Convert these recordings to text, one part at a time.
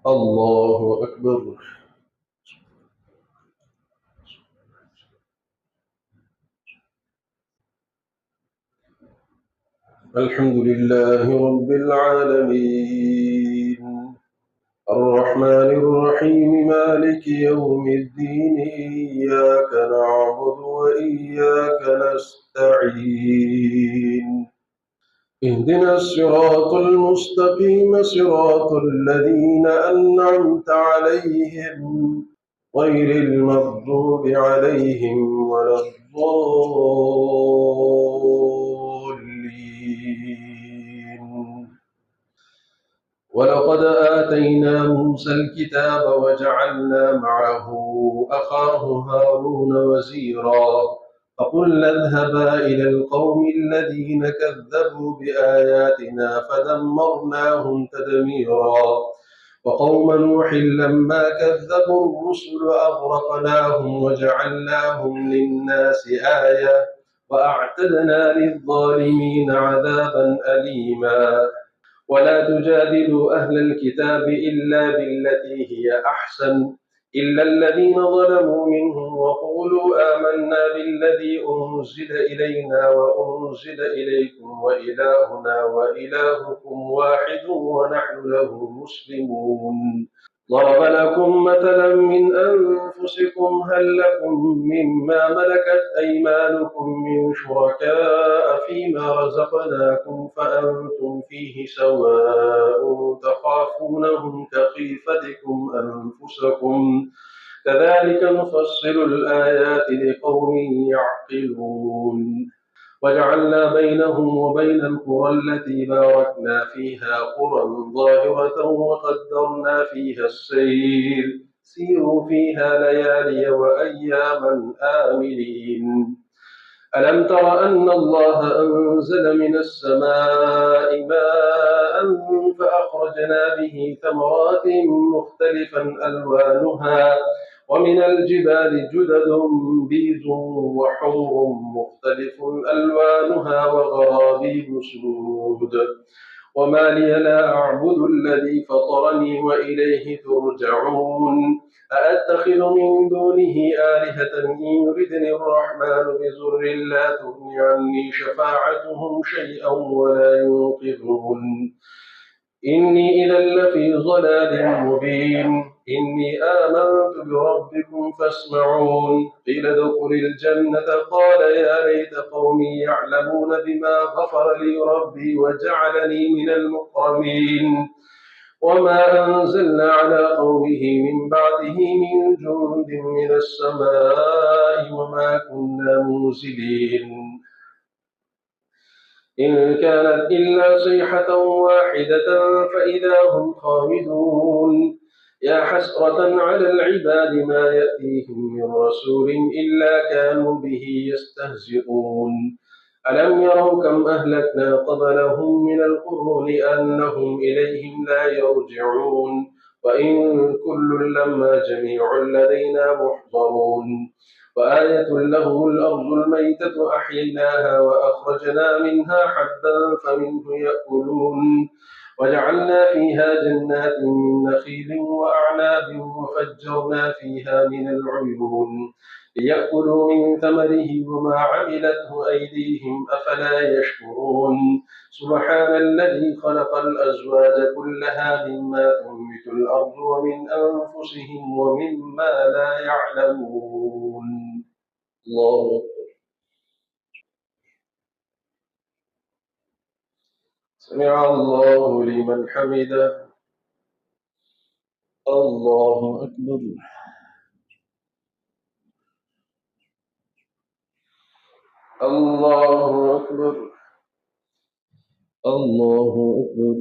الله أكبر. الحمد لله رب العالمين، الرحمن الرحيم، مالك يوم الدين، إياك نعبد وإياك نستعين. اهدنا الصراط المستقيم، صراط الذين أنعمت عليهم غير المغضوب عليهم ولا الضالين. ولقد آتينا موسى الكتاب وجعلنا معه أخاه هارون وزيرا، فقلنا اذهبا إلى القوم الذين كذبوا بآياتنا فدمرناهم تدميرا. وقوم نوح لما كذبوا الرسل أغرقناهم وجعلناهم للناس آية وأعتدنا للظالمين عذابا أليما. ولا تجادلوا أهل الكتاب إلا بالتي هي أحسن إلا الذين ظلموا منهم وقولوا آمنا بالذي أنزل إلينا وأنزل إليكم وإلهنا وإلهكم واحد ونحن له مسلمون. ضرب لكم مثلا من أنفسكم، هل لكم مما ملكت أيمانكم من شركاء فيما رزقناكم فأنتم فيه سواء تخافونهم كخيفتكم أنفسكم، كذلك نفصل الآيات لقوم يعقلون. وجعلنا بينهم وبين القرى التي باركنا فيها قرى ظاهرة وقدرنا فيها السير، سيروا فيها ليالي وأياما آمنين. ألم تر أن الله أنزل من السماء ماء فأخرجنا به ثمرات مختلفا ألوانها ومن الجبال جدد بيض وحمر مختلف ألوانها وغرابيب سود. وما لي لا أعبد الذي فطرني وإليه ترجعون. أأتخذ من دونه آلهة إن يردني الرحمن بضر لا تغن عني شفاعتهم شيئا ولا ينقذون. إني إذا لفي ضلال مبين. إني آمنت بربكم فاسمعون. قيل ادخل الجنة قال يا ليت قومي يعلمون بما غفر لي ربي وجعلني من المكرمين. وما أنزلنا على قومه من بعده من جند من السماء وما كنا منزلين. إن كانت إلا صيحة واحدة فإذا هم خامدون. يا حسرة على العباد ما يأتيهم من رسول إلا كانوا به يستهزئون. ألم يروا كم أهلكنا قبلهم من القرون أنهم إليهم لا يرجعون. وإن كل لما جميع لدينا محضرون. وآية لهم الأرض الميتة أحييناها وأخرجنا منها حبا فمنه يأكلون. وجعلنا فيها جنات من نخيل وأعناب وفجرنا فيها من العيون ليأكلوا من ثمره وما عملته أيديهم أفلا يشكرون. سبحان الذي خلق الأزواج كلها مما تنبت الأرض ومن أنفسهم ومما لا يعلمون. الله أكبر. سمع الله لمن حمده. الله أكبر. الله أكبر. الله أكبر.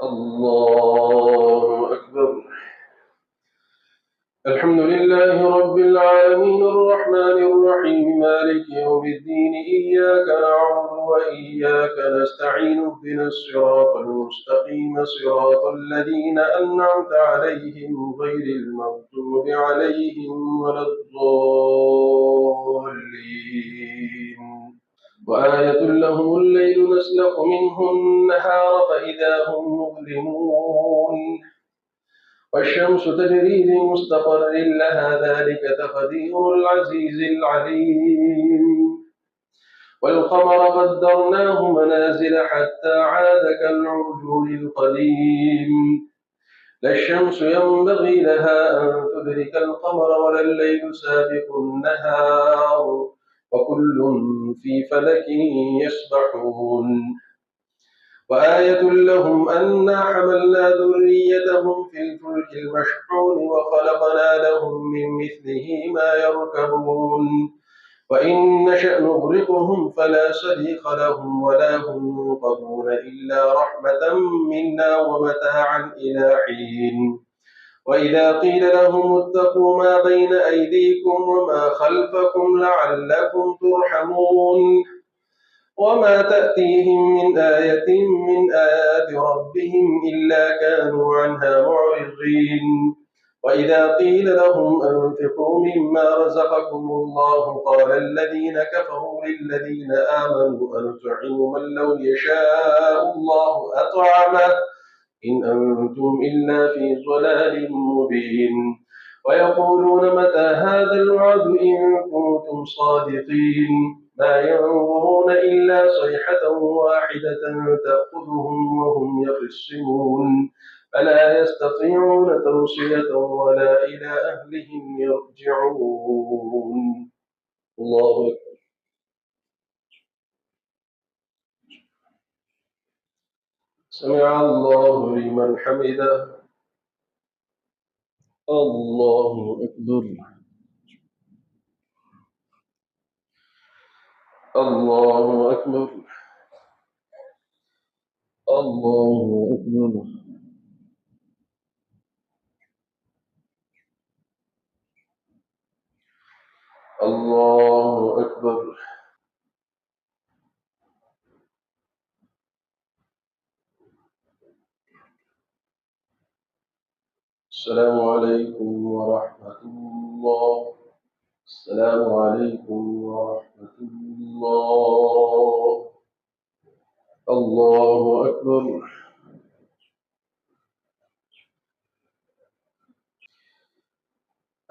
الله أكبر. الحمد لله رب العالمين، الرحمن الرحيم، مالك يوم الدين، إياك نعبد وإياك نستعين، اهدنا الصراط المستقيم، صراط الذين أنعمت عليهم غير المغضوب عليهم ولا الضالين. وآية لهم الليل نسلخ منه النهار فإذا هم مظلمون والشمس تجري لمستقر لها ذلك تقدير العزيز العليم والقمر قدرناه منازل حتى عاد كالعرجون القديم لا الشمس ينبغي لها أن تدرك القمر ولا الليل سابق النهار وكل في فلك يسبحون وآية لهم أنا حملنا ذريتهم في الفلك المشحون وخلقنا لهم من مثله ما يركبون وإن نشأ نغرقهم فلا صريخ لهم ولا هم ينقذون إلا رحمة منا ومتاعا إلى حين وإذا قيل لهم اتقوا ما بين أيديكم وما خلفكم لعلكم ترحمون وما تأتيهم من آية من آيات ربهم إلا كانوا عنها معرضين وإذا قيل لهم أنفقوا مما رزقكم الله قال الذين كفروا للذين آمنوا أنطعم من لو يشاء الله أطعمه إن أنتم إلا في ضلال مبين ويقولون متى هذا الوعد إن كنتم صادقين ما ينظرون إلا صيحة واحدة تأخذهم وهم يخصمون فلا يستطيعون توصية ولا إلى أهلهم يرجعون الله أكبر. سمع الله لمن حمده الله أكبر الله أكبر الله أكبر الله أكبر. السلام عليكم ورحمة الله. السلام عليكم ورحمة الله. الله أكبر.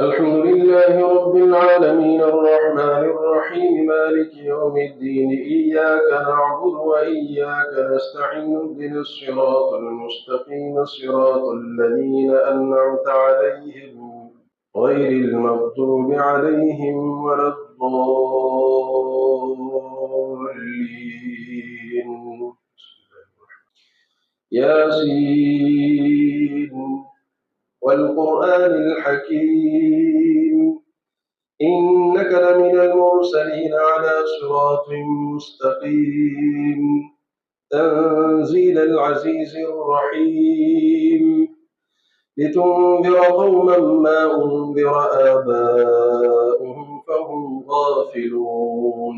الحمد لله رب العالمين الرحمن الرحيم مالك يوم الدين إياك نعبد وإياك نستعين اهدنا الصراط المستقيم صراط الذين أنعمت عليهم غير المغضوب عليهم ولا الضالين. ياسين والقرآن الحكيم إنك لمن المرسلين على صراط مستقيم تنزيل العزيز الرحيم لتنذر قوما ما أنذر آباؤهم فهم غافلون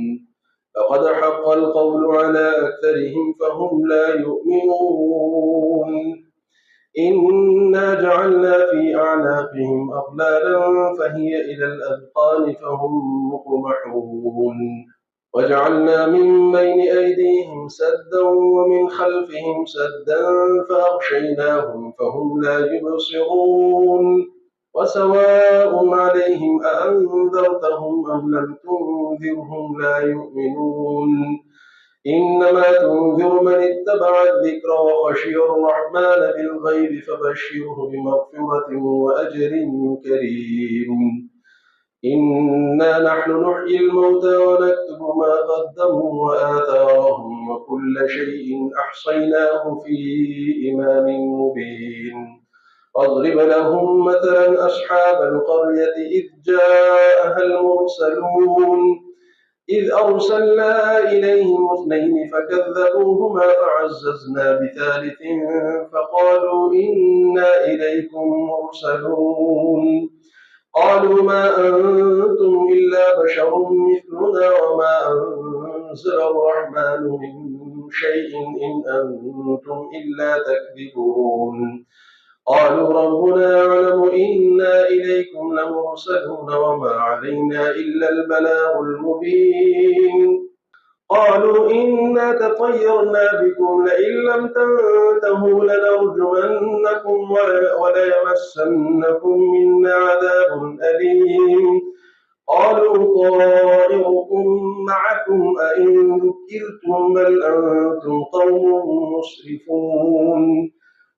لقد حق القول على أكثرهم فهم لا يؤمنون إنا جعلنا في أعناقهم أغلالا فهي إلى الأذقان فهم مقمحون وجعلنا من بين أيديهم سدا ومن خلفهم سدا فأغشيناهم فهم لا يبصرون وسواء عليهم أأنذرتهم أم لم تنذرهم لا يؤمنون إنما تنذر من اتبع الذكر وخشي الرحمن بالغيب فبشره بمغفرة وأجر كريم إنا نحن نحيي الموتى ونكتب ما قدموا وآثارهم وكل شيء أحصيناه في إمام مبين واضرب لهم مثلا أصحاب القرية إذ جاءها المرسلون إذ أرسلنا إليهم اثنين فكذبوهما فعززنا بثالث فقالوا إنا إليكم مرسلون قالوا ما أنتم إلا بشر مثلنا وما أنزل الرحمن من شيء إن أنتم إلا تكذبون قالوا ربنا يعلم إنا إليكم لمرسلون وما علينا إلا البلاغ المبين قالوا إنا تطيرنا بكم لئن لم تنتهوا لنرجمنكم وليمسنكم منا عذاب أليم قالوا طائركم معكم أئن ذكرتم بل أنتم قوم مسرفون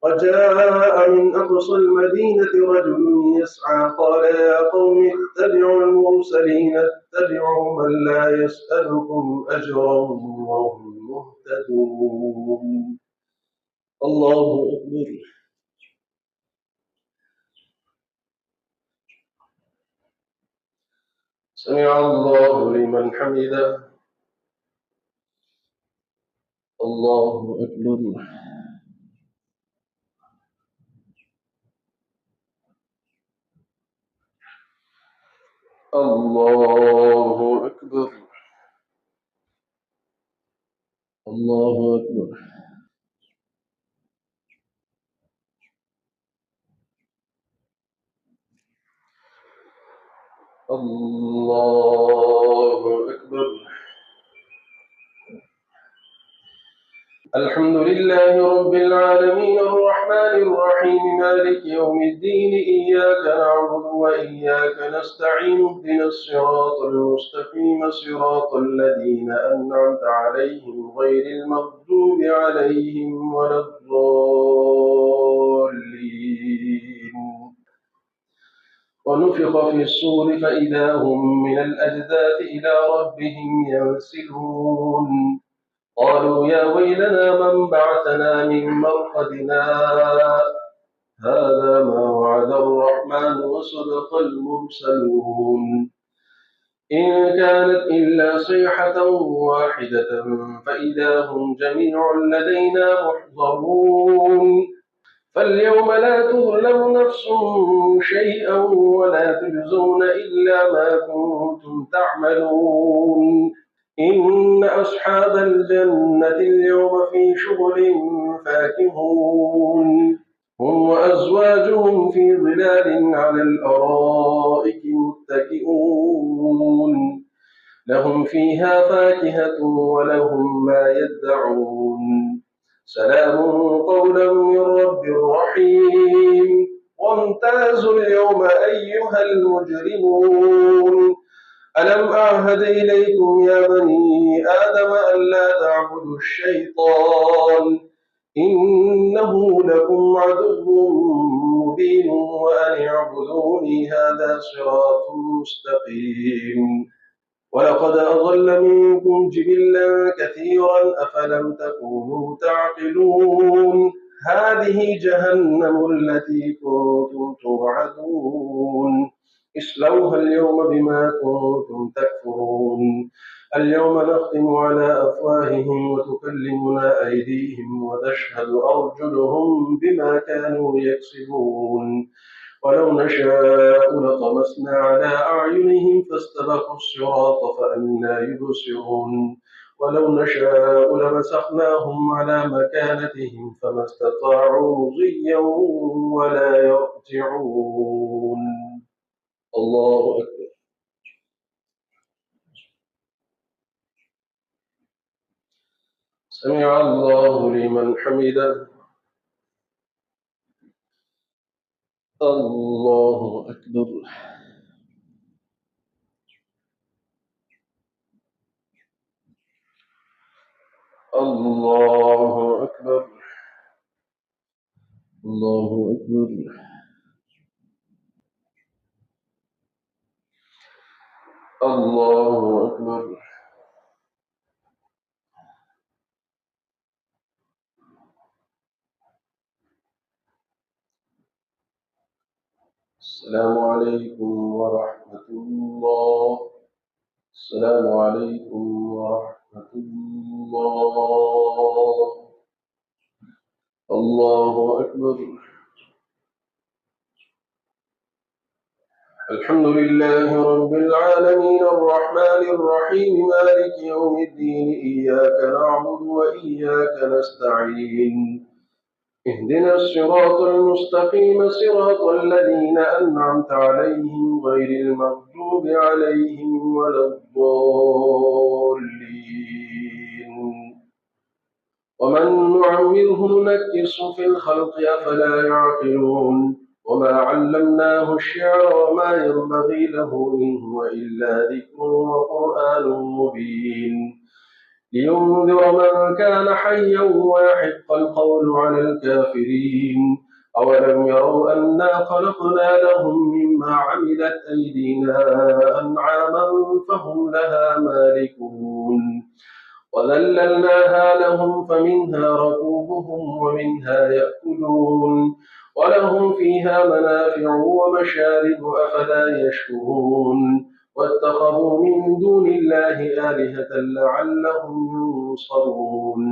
وجاء من أقصى المدينة رجل يسعى قال يا قوم اتبعوا المرسلين اتبعوا من لا يسألكم أجرا وهم مهتدون الله أكبر سمع الله لمن حمده الله أكبر الله أكبر الله أكبر الله أكبر الحمد لله رب العالمين الرحمن الرحيم مالك يوم الدين إياك نعبد وإياك نستعين اهدنا الصراط المستقيم صراط الذين أنعمت عليهم غير المغضوب عليهم ولا الضالين ونفخ في الصور فإذا هم من الأجداث إلى ربهم ينسلون قالوا يا ويلنا من بعثنا من مرقدنا هذا ما وعد الرحمن وصدق المرسلون إن كانت إلا صيحة واحدة فإذا هم جميع لدينا محضرون فاليوم لا تظلم نفس شيئا ولا تجزون إلا ما كنتم تعملون إن أصحاب الجنة اليوم في شغل فاكهون هم وأزواجهم في ظلال على الأرائك متكئون لهم فيها فاكهة ولهم ما يدعون سلام قولا من رب رحيم وامتازوا اليوم أيها المجرمون ألم أعهد إليكم يا بني آدم ألا تعبدوا الشيطان إنه لكم عدو مبين وأن اعبدوني هذا صراط مستقيم ولقد أضل منكم جبلا كثيرا أفلم تكونوا تعقلون هذه جهنم التي كنتم توعدون اصلوها اليوم بما كنتم تكفرون اليوم نختم على أفواههم وتكلمنا أيديهم وتشهد أرجلهم بما كانوا يكسبون ولو نشاء لطمسنا على أعينهم فاستبقوا الصراط فأنى يبصرون ولو نشاء لمسخناهم على مكانتهم فما استطاعوا مضيا ولا يرجعون الله أكبر سمع الله لمن حمده الله أكبر الله أكبر الله أكبر الله أكبر السلام عليكم ورحمة الله السلام عليكم ورحمة الله الله أكبر الحمد لله رب العالمين الرحمن الرحيم مالك يوم الدين إياك نعبد وإياك نستعين اهدنا الصراط المستقيم صراط الذين أنعمت عليهم غير المغضوب عليهم ولا الضالين ومن نعمره ننكسه في الخلق أفلا يعقلون وما علمناه الشعر وما ينبغي له إن هو إلا ذكر وقرآن مبين لينذر من كان حيا ويحق القول على الكافرين أولم يروا أنا خلقنا لهم مما عملت أيدينا أنعاما فهم لها مالكون وذللناها لهم فمنها ركوبهم ومنها يأكلون ولهم فيها منافع ومشارب أفلا يشكرون واتخذوا من دون الله آلهة لعلهم ينصرون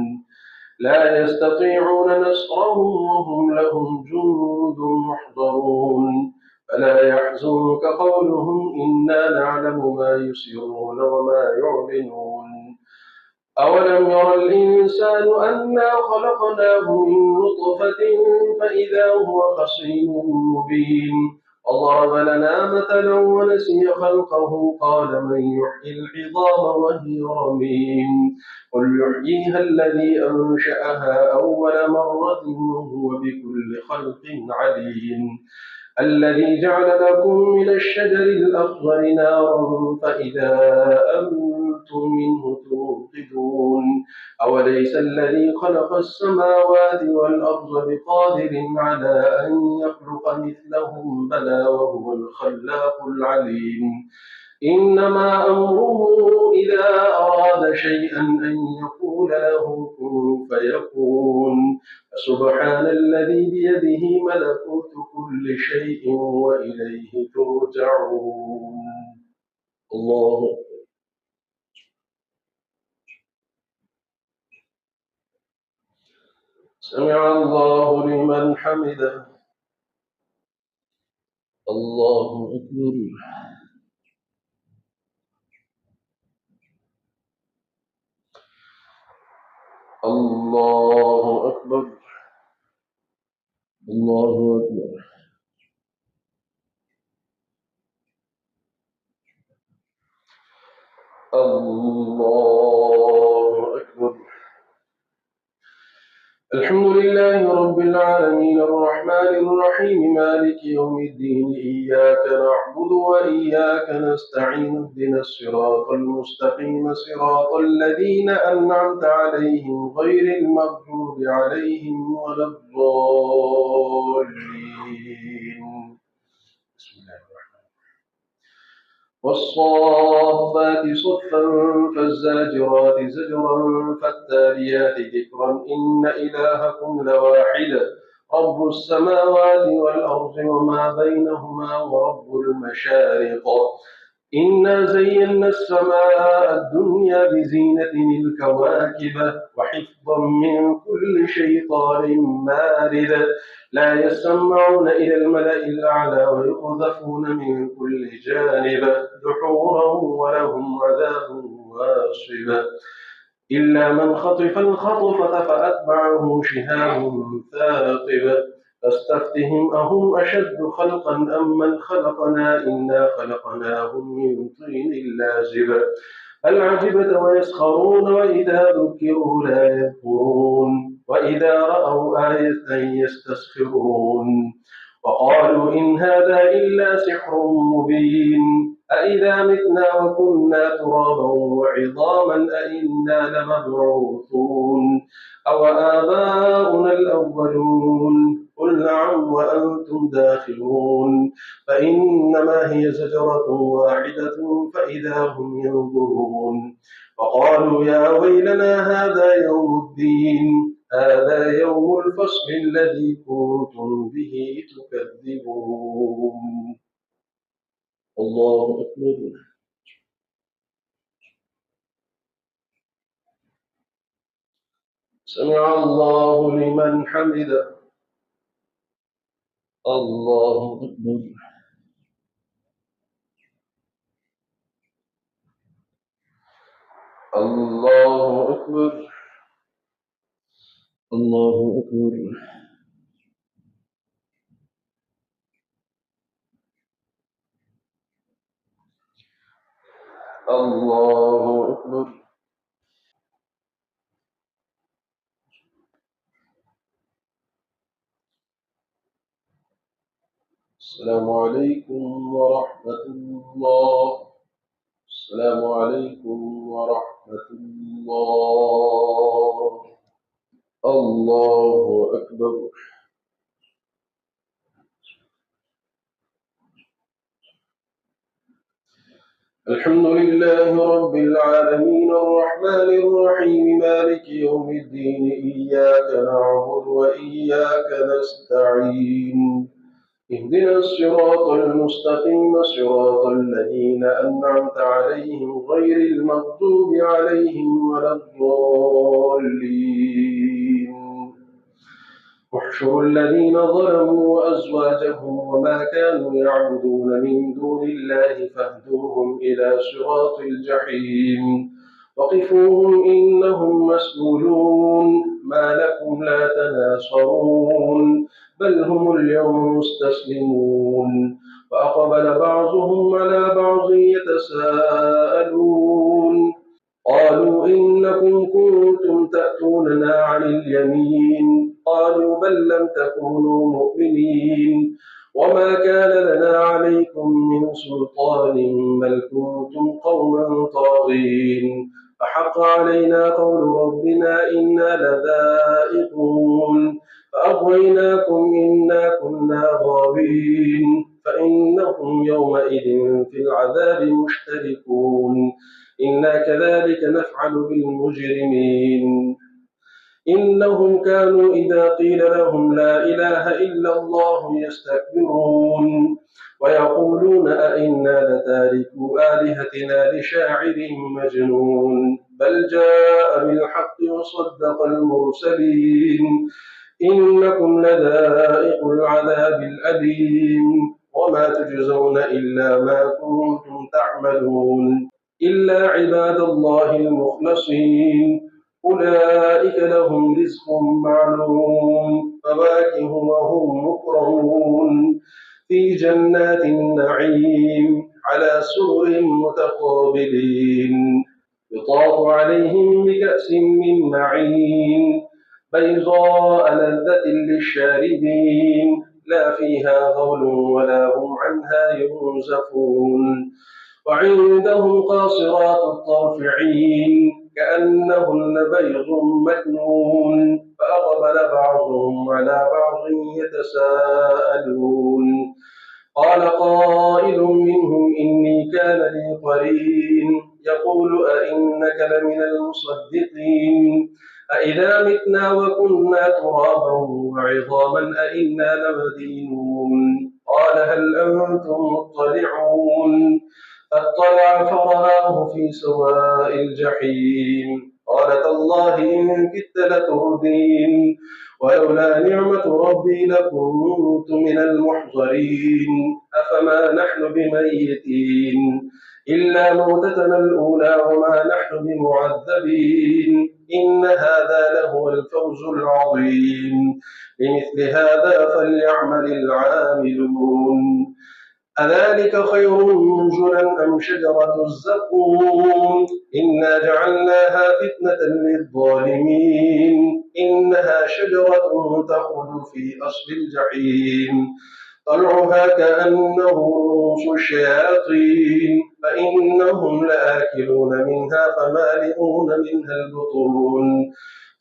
لا يستطيعون نصرهم وهم لهم جند محضرون فلا يحزنك قولهم إنا نعلم ما يسرون وما يعلنون أولم ير الإنسان أنا خلقناه من نطفة فإذا هو خصيم مبين وضرب لنا مثلا ونسي خلقه قال من يحيي العظام وهي رميم قل يحييها الذي أنشأها أول مرة وهو بكل خلق عليم الذي جعل لكم من الشجر الأخضر نارا فإذا أنتم منه توقدون أوليس الذي خلق السماوات والأرض بقادر على أن يخلق مثلهم بلى وهو الخلاق العليم إنما أمره إذا أراد شيئا أن يقول له كن فيكون فسبحان الذي بيده ملكوت كل شيء وإليه ترجعون الله سمع الله لمن حمده الله أكبر الله أكبر الله أكبر الله أكبر الحمد لله رب العالمين الرحمن الرحيم مالك يوم الدين إياك نعبد وإياك نستعين اهدنا الصراط المستقيم صراط الذين أنعمت عليهم غير المغضوب عليهم ولا الضالين بسم الله والصافات صفا فالزاجرات زجرا فالتاليات ذكرا إن إلهكم لواحد رب السماوات والأرض وما بينهما ورب المشارق إنا زينا السماء الدنيا بزينة الكواكب وحفظا من كل شيطان مارد لا يسمعون إلى الملأ الأعلى ويقذفون من كل جانب دحورا ولهم عذاب واصب إلا من خطف الخطفة فأتبعه شهاب ثاقب فاستفتهم أهم أشد خلقا أم من خلقنا إنا خلقناهم من طين لازب بل عجبت ويسخرون وإذا ذكروا لا يذكرون وإذا رأوا آية يستسخرون وقالوا إن هذا إلا سحر مبين أإذا متنا وكنا ترابا وعظاما أإنا لمبعوثون أو آباؤنا الأولون قل نعم وأنتم داخلون فإنما هي زجرة واحدة فإذا هم ينظرون وقالوا يا ويلنا هذا يوم الدين هذا يوم الفصل الذي كنتم به تكذبون الله أكبر سمع الله لمن حمده الله أكبر الله أكبر الله أكبر الله أكبر السلام عليكم ورحمة الله. السلام عليكم ورحمة الله. الله أكبر. الحمد لله رب العالمين الرحمن الرحيم مالك يوم الدين إياك نعبد وإياك نستعين اهدنا الصراط المستقيم صراط الذين أنعمت عليهم غير المغضوب عليهم ولا الضالين. احشروا الذين ظلموا وأزواجهم وما كانوا يعبدون من دون الله فاهدوهم إلى صراط الجحيم وقفوهم إنهم مسؤولون. ما لكم لا تناصرون بل هم اليوم مستسلمون. وأقبل بعضهم على بعض يتساءلون قالوا إنكم كنتم تأتوننا عن اليمين قالوا بل لم تكونوا مؤمنين وما كان لنا عليكم من سلطان بل كنتم قوما طاغين فحق علينا قول ربنا إنا لذائقون فأغويناكم إنا كنا غاوين فإنهم يومئذ في العذاب مشتركون إنا كذلك نفعل بالمجرمين إنهم كانوا إذا قيل لهم لا إله إلا الله يستكبرون ويقولون أئنا لتاركو آلهتنا لشاعر مجنون بل جاء بالحق وصدق المرسلين إنكم لذائق العذاب الأليم وما تجزون إلا ما كنتم تعملون إلا عباد الله المخلصين أولئك لهم رزق معلوم فواكه وهم مكرمون في جنات النعيم على سرر متقابلين يطاف عليهم بكأس من معين بيضاء لذة للشاربين لا فيها غول ولا هم عنها ينزفون وعندهم قاصرات الطرف عين كأنهن بيض مكنون فأقبل بعضهم على بعض يتساءلون قال قائل منهم إني كان لي قرين يقول أئنك لمن المصدقين أئذا متنا وكنا ترابا وعظاما أئنا لمدينون قال هل أنتم مطلعون فاطلع فرآه في سواء الجحيم قال تالله إن كدت لتردين ولولا نعمة ربي لكنت من المحضرين أفما نحن بميتين إلا موتتنا الأولى وما نحن بمعذبين إن هذا لهو الفوز العظيم لمثل هذا فليعمل العاملون أذلك خير نزلا أم شجرة الزقوم إنا جعلناها فتنة للظالمين إنها شجرة تخرج في أصل الجحيم طلعها كأنه رؤوس الشياطين فإنهم لآكلون منها فمالئون منها البطون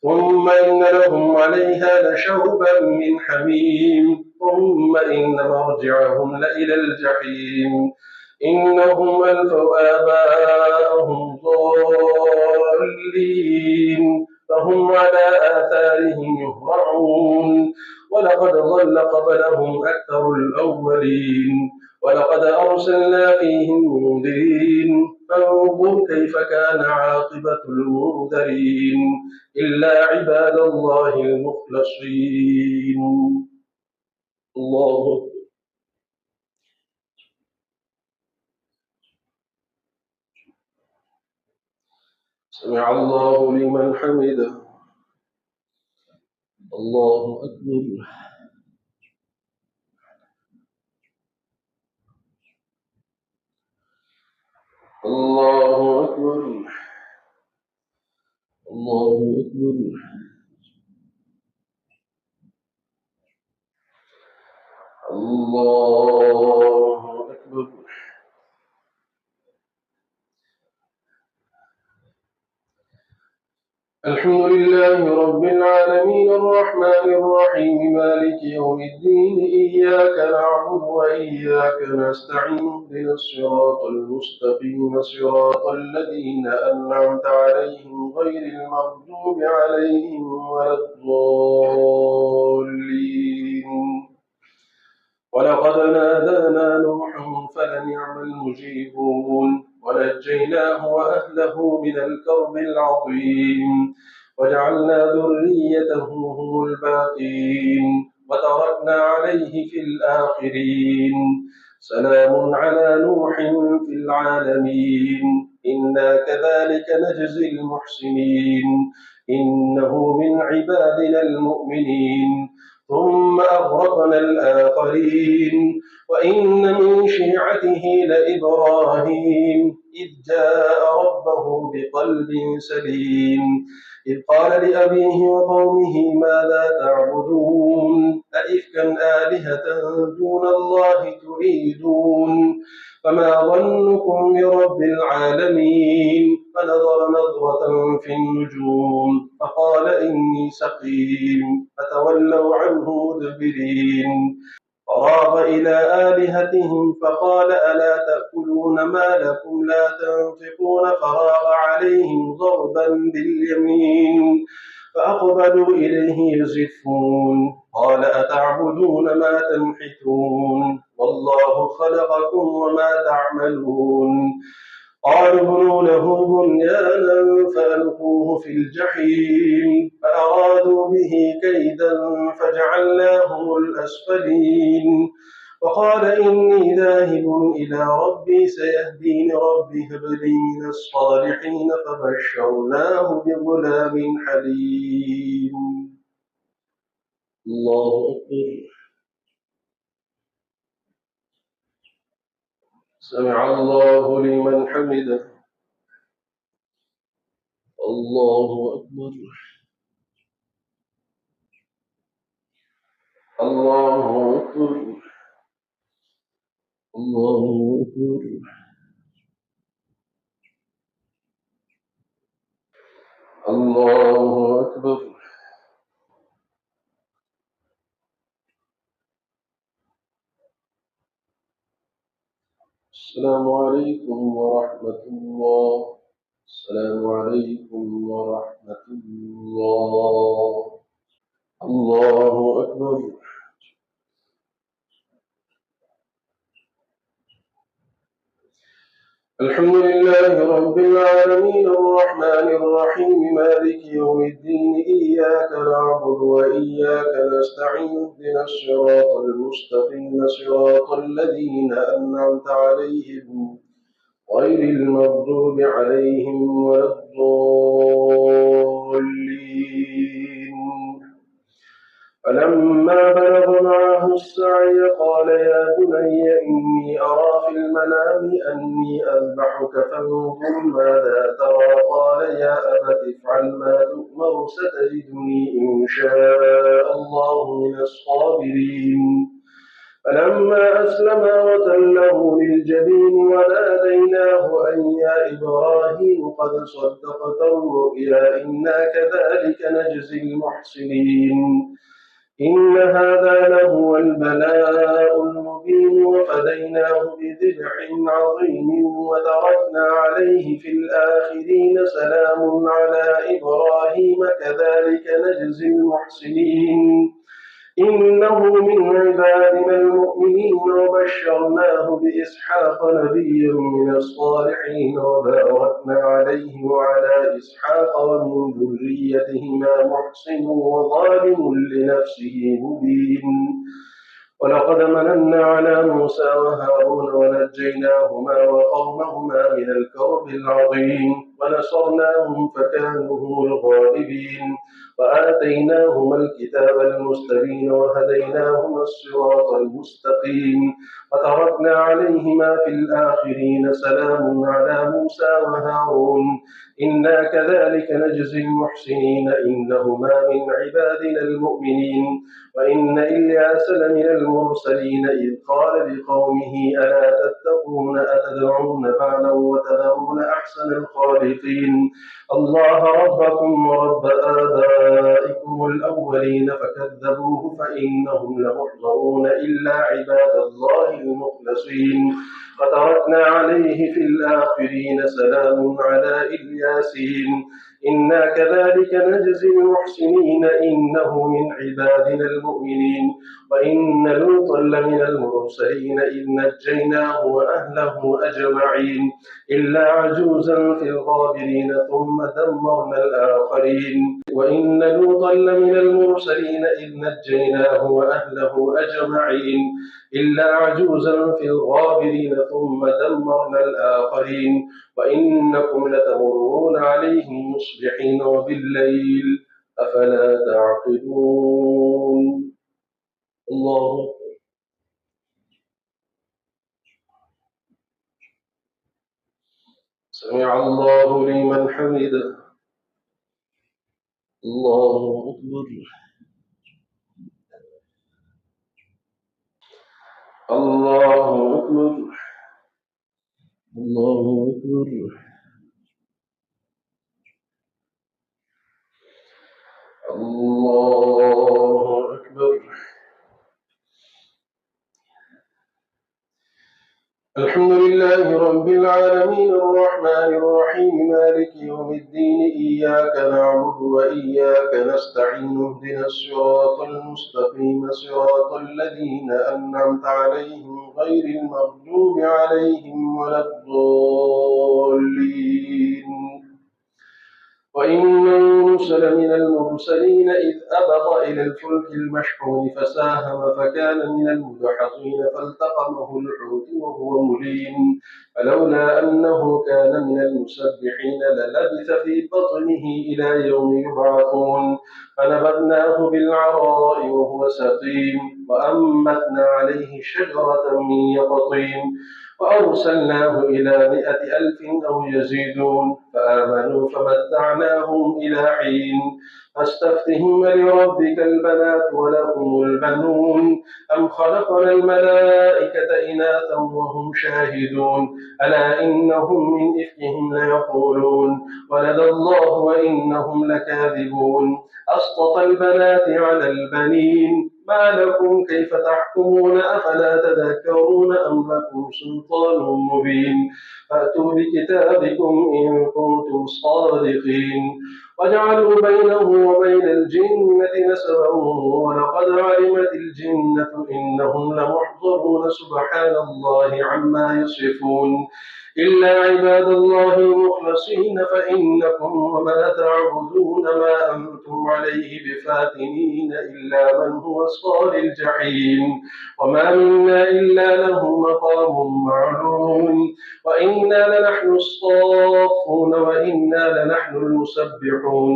ثم إن لهم عليها لشوبا من حميم ثم إن مرجعهم لإلى الجحيم إنهم ألفوا آباءهم ضالين فهم على آثارهم يهرعون ولقد ضل قبلهم أكثر الأولين ولقد أرسلنا فيهم منذرين فانظر كيف كان عاقبة المنذرين إلا عباد الله المخلصين. الله سمع الله لمن حمده. الله أكبر. الله أكبر. الله أكبر. الله أكبر. الحمد لله رب العالمين الرحمن الرحيم مالك يوم الدين إياك نعبد وإياك نستعين اهدنا الصراط المستقيم صراط الذين أنعمت عليهم غير المغضوب عليهم ولا الضالين. ولقد نادانا نوح فلنعم المجيبون ونجيناه وأهله من الكرب العظيم وجعلنا ذريته هم الباقين وتركنا عليه في الآخرين. سلام على نوح في العالمين إنا كذلك نجزي المحسنين إنه من عبادنا المؤمنين. ثم أغرقنا الآخرين وإن من شيعته لإبراهيم إذ جاء ربه بقلب سليم إذ قال لأبيه وقومه ماذا تعبدون أئفكا آلهة دون الله تريدون فما ظنكم برب العالمين فنظر نظرة في النجوم فقال إني سقيم فتولوا عنه مدبرين. فراغ إلى آلهتهم فقال ألا تأكلون ما لكم لا تنطقون فراغ عليهم ضربا باليمين فأقبلوا إليه يزفون قال أتعبدون ما تنحتون والله خلقكم وما تعملون. قالوا ابنوا له بنيانا فألقوه في الجحيم فأرادوا به كيدا فجعلناهم الأسفلين. وقال إني ذاهب إلى ربي سيهدين ربي هب لي من الصالحين فبشرناه بغلام حليم. الله أكبر. سمع الله لمن حمده. الله أكبر. الله أكبر. الله أكبر. الله أكبر. السلام عليكم ورحمة الله. السلام عليكم ورحمة الله. الله أكبر. الحمد لله رب العالمين الرحمن الرحيم مالك يوم الدين إياك نعبد وإياك نستعين اهدنا الصراط المستقيم صراط الذين أنعمت عليهم غير المغضوب عليهم ولا الضالين. فلما بلغ معه السعي قال يا بني إني أرى في المنام أني أذبحك فانظر ماذا ترى قال يا أبت افعل ما تؤمر ستجدني إن شاء الله من الصابرين. فلما أسلما وتله للجبين وناديناه أن يا إبراهيم قد صدقت الرؤيا إنا كذلك نجزي المحسنين. إن هذا لهو البلاء المبين وفديناه بذبح عظيم وتركنا عليه في الآخرين سلام على إبراهيم كذلك نجزي المحسنين. إنه من عبادنا المؤمنين وبشرناه بإسحاق نبيا من الصالحين وباركنا عليه وعلى إسحاق ومن ذريتهما محسن وظالم لنفسه مبين. ولقد مننا على موسى وهارون ونجيناهما وقومهما من الكرب العظيم ونصرناهم فكانوا هم الغالبين وآتيناهما الكتاب المستبين وهديناهما الصراط المستقيم وتركنا عليهما في الآخرين سلام على موسى وهارون إنا كذلك نجزي المحسنين إنهما من عبادنا المؤمنين وإن إلياس لمن المرسلين إذ قال لقومه ألا تتقون أتدعون بعلا وتذرون أحسن الخالقين الله ربكم ورب آبائكم الأولين فكذبوه فإنهم لمحضرون إلا عباد الله المخلصين وتركنا عليه في الآخرين سلام على الياسين إنا كذلك نجزي المحسنين إنه من عبادنا المؤمنين وإن لوطا لمن المرسلين إذ نجيناه وأهله أجمعين إلا عجوزا في الغابرين ثم دمرنا الآخرين وإن لوطا لمن المرسلين إذ نجيناه وأهله أجمعين إلا عجوزا في الغابرين ثم دمرنا الآخرين وإنكم لتمرون عليهم مصبحين وبالليل أفلا تعقلون الله سمع الله لمن حمده الله أكبر الله أكبر الله أكبر الله أكبر الحمد لله رب العالمين الرحمن الرحيم مالك يوم الدين إياك نعبد وإياك نستعين اهدنا الصراط المستقيم صراط الذين أنعمت عليهم غير المغضوب عليهم ولا الضالين وإن يونس لمن المرسلين إذ أبق إلى الفلك المشحون فساهم فكان من المدحضين فالتقمه الحوت وهو مليم فلولا أنه كان من المسبحين للبث في بطنه إلى يوم يبعثون فنبذناه بالعراء وهو سقيم وأنبتنا عليه شجرة من يقطين وأرسلناه إلى 100,000 أو يزيدون فآمنوا فمتعناهم إلى حين فاستفتهم لربك البنات ولهم البنون أم خلقنا الملائكة إناثا وهم شاهدون ألا إنهم من إفكهم ليقولون ولد الله وإنهم لكاذبون أصطفى البنات على البنين ما لكم كيف تحكمون أفلا تذكرون أم لكم سلطان مبين فأتوا بكتابكم إن كنتم صادقين وجعلوا بينه وبين الجنة نسبا ولقد علمت الجنة إنهم لمحضرون سبحان الله عما يصفون إلا عباد الله المخلصين فإنكم وما تعبدون ما أنتم عليه بفاتنين إلا من هو صال الجحيم وما منا إلا له مقام معلوم وإنا لنحن الصافون وإنا لنحن المسبحون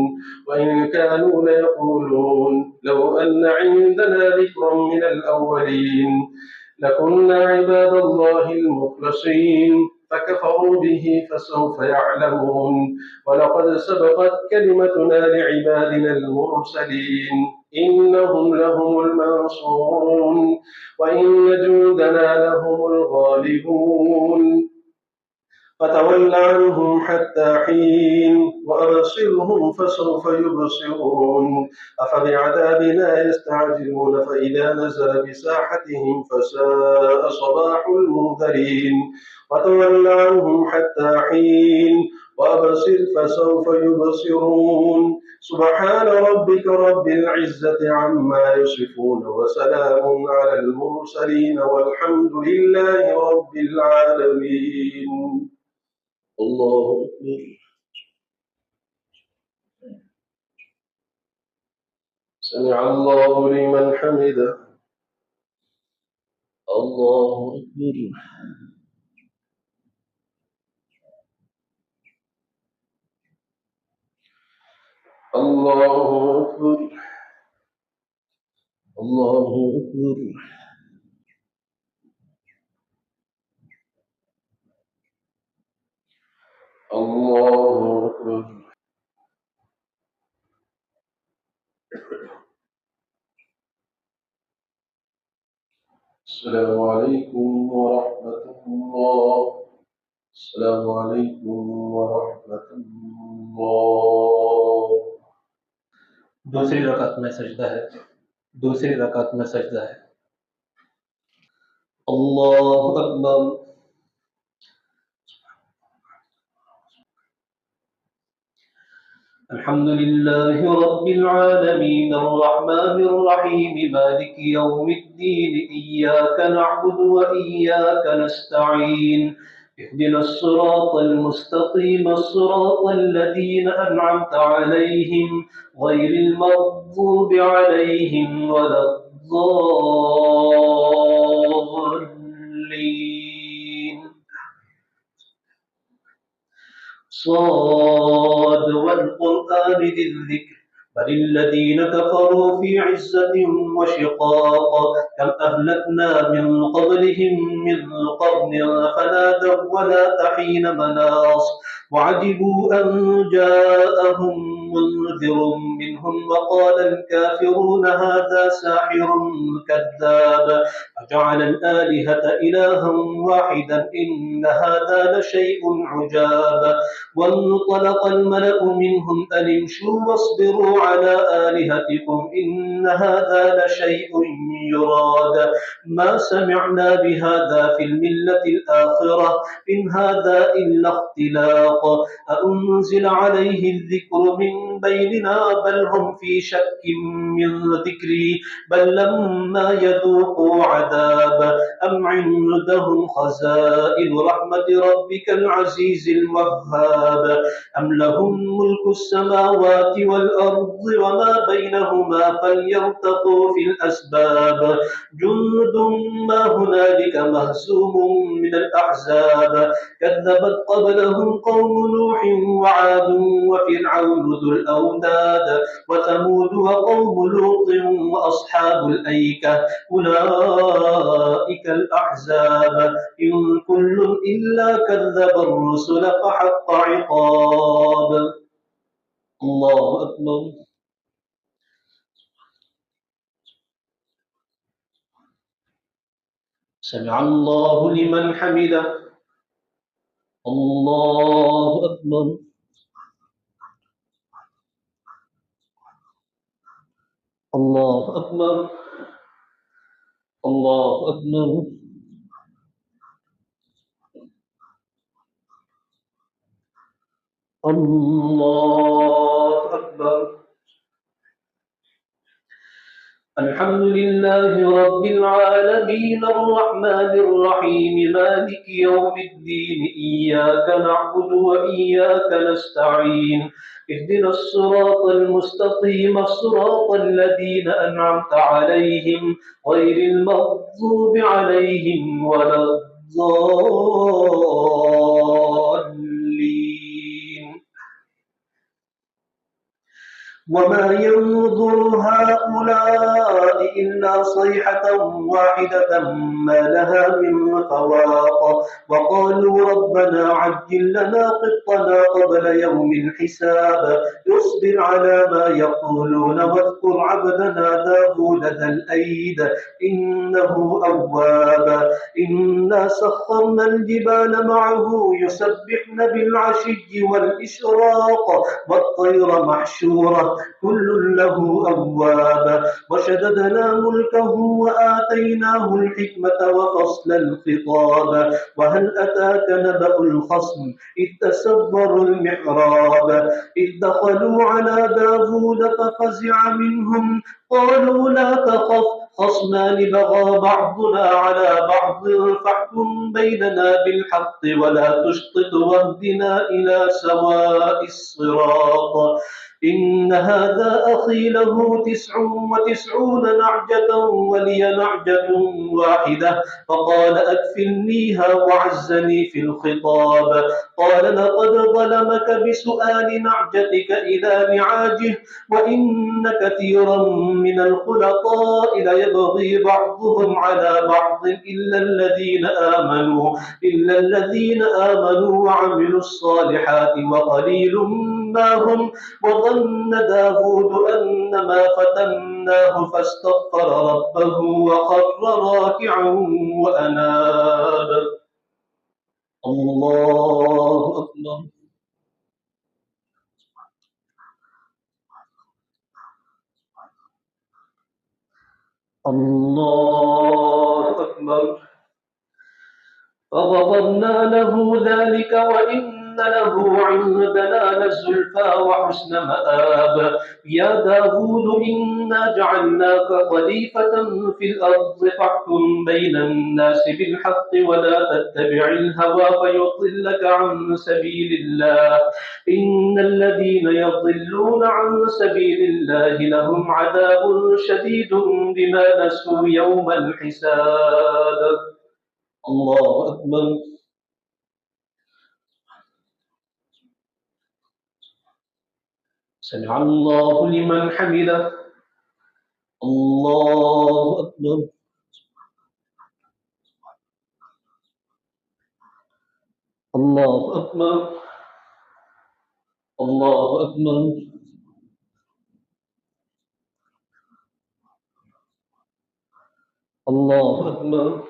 وإن كانوا ليقولون لو أن عندنا ذكرا من الأولين لكنا عباد الله المخلصين فكفروا به فسوف يعلمون ولقد سبقت كلمتنا لعبادنا المرسلين إنهم لهم المنصورون وإن جندنا لهم الغالبون فتول عنهم حتى حين وأبصرهم فسوف يبصرون أفبعذابنا يستعجلون فإذا نزل بساحتهم فساء صباح المنذرين وتول عنهم حتى حين وأبصر فسوف يبصرون سبحان ربك رب العزة عما يصفون وسلام على المرسلين والحمد لله رب العالمين الله أكبر سمع الله لمن حمده الله أكبر الله أكبر الله أكبر الله أكبر. السلام عليكم ورحمة الله. السلام عليكم ورحمة الله. दूसरी रकात में सजदा है, दूसरी रकात में सजदा है। अल्लाहु अकबर। الحمد لله رب العالمين الرحمن الرحيم مالك يوم الدين إياك نعبد وإياك نستعين اهدنا الصراط المستقيم صراط الذين أنعمت عليهم غير المغضوب عليهم ولا الضالين. صاد والقرآن ذي الذكر بل الذين كفروا في عزة وشقاق كم أهلكنا من قبلهم من قرن فنادوا ولا حين مناص وعجبوا أن جاءهم منذر منهم وقال الكافرون هذا ساحر كذاب أجعل الآلهة إلها واحدا إن هذا لشيء عجاب. وانطلق الملأ منهم أن امشوا واصبروا على آلهتكم إن هذا لشيء يراد ما سمعنا بهذا في الملة الآخرة إن هذا إلا اختلاق أأنزل عليه الذكر من بيننا بل هم في شك من ذكري بل لما يذوقوا عذاب أم عندهم خزائن رحمة ربك العزيز الوهاب أم لهم ملك السماوات والأرض وما بينهما فليرتقوا في الأسباب جند ما هنالك مهزوم من الأحزاب كذبت قبلهم قوم نوح وعاد وفرعون ذو الأوتاد وثمود وقوم لوط وأصحاب الأيكة أولئك الأحزاب إن كل إلا كذب الرسل فحق عقاب. الله أكبر. سمع الله لمن حمده. الله أكبر. الله أكبر. الله أكبر. الله أكبر. الحمد لله رب العالمين الرحمن الرحيم مالك يوم الدين إياك نعبد وإياك نستعين اهدنا الصراط المستقيم صراط الذين أنعمت عليهم غير المغضوب عليهم ولا الضالين. وما ينظر هؤلاء إلا صيحة واحدة ما لها من فواق وقالوا ربنا عجل لنا قطنا قبل يوم الحساب اصبر على ما يقولون واذكر عبدنا داود ذا الأيد إنه أواب إنا سخرنا الجبال معه يسبحن بالعشي والإشراق والطير محشورة كل له أواب وشددنا ملكه وآتيناه الحكمة وفصل الخطاب وهل أتاك نبأ الخصم إذ تسوروا المحراب إذ دخلوا على داود ففزع منهم قالوا لا تخف خصمان بغى بعضنا على بعض فاحكم بيننا بالحق ولا تشطط واهدنا إلى سواء الصراط إن هذا أخي له 99 نعجة ولي نعجة واحدة فقال أكفلنيها وعزني في الخطاب قال لقد ظلمك بسؤال نعجتك إلى نعاجه وإن كثيرا من الخلطاء ليبغي بعضهم على بعض إلا الذين آمنوا وعملوا الصالحات وقليل فأتماهم وظن داود أنما فتناه فاستغفر ربه وخر راكعا وأناب. الله أكبر. الله أكبر. فغفرنا له ذلك وإن له عندنا لزلفى وحسن مآب. يا داود إنا جعلناك خليفة في الأرض فاحكم بين الناس بالحق ولا تتبع الهوى فيضلك عن سبيل الله. إن الذين يضلون عن سبيل الله لهم عذاب شديد بما نسوا يوم الحساب. الله أكبر. سمع الله لمن حمده. الله أكبر. الله أكبر. الله أكبر. الله أكبر.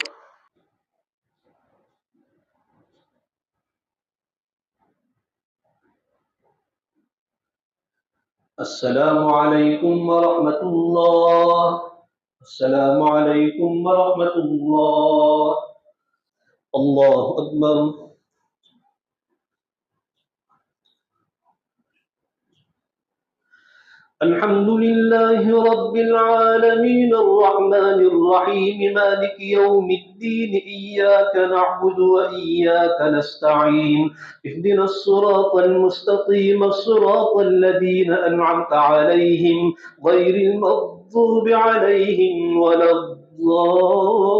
السلام عليكم ورحمة الله. السلام عليكم ورحمة الله. الله أكبر. الحمد لله رب العالمين الرحمن الرحيم مالك يوم الدين إياك نعبد وإياك نستعين اهدنا الصراط المستقيم صراط الذين أنعمت عليهم غير المغضوب عليهم ولا الضالين.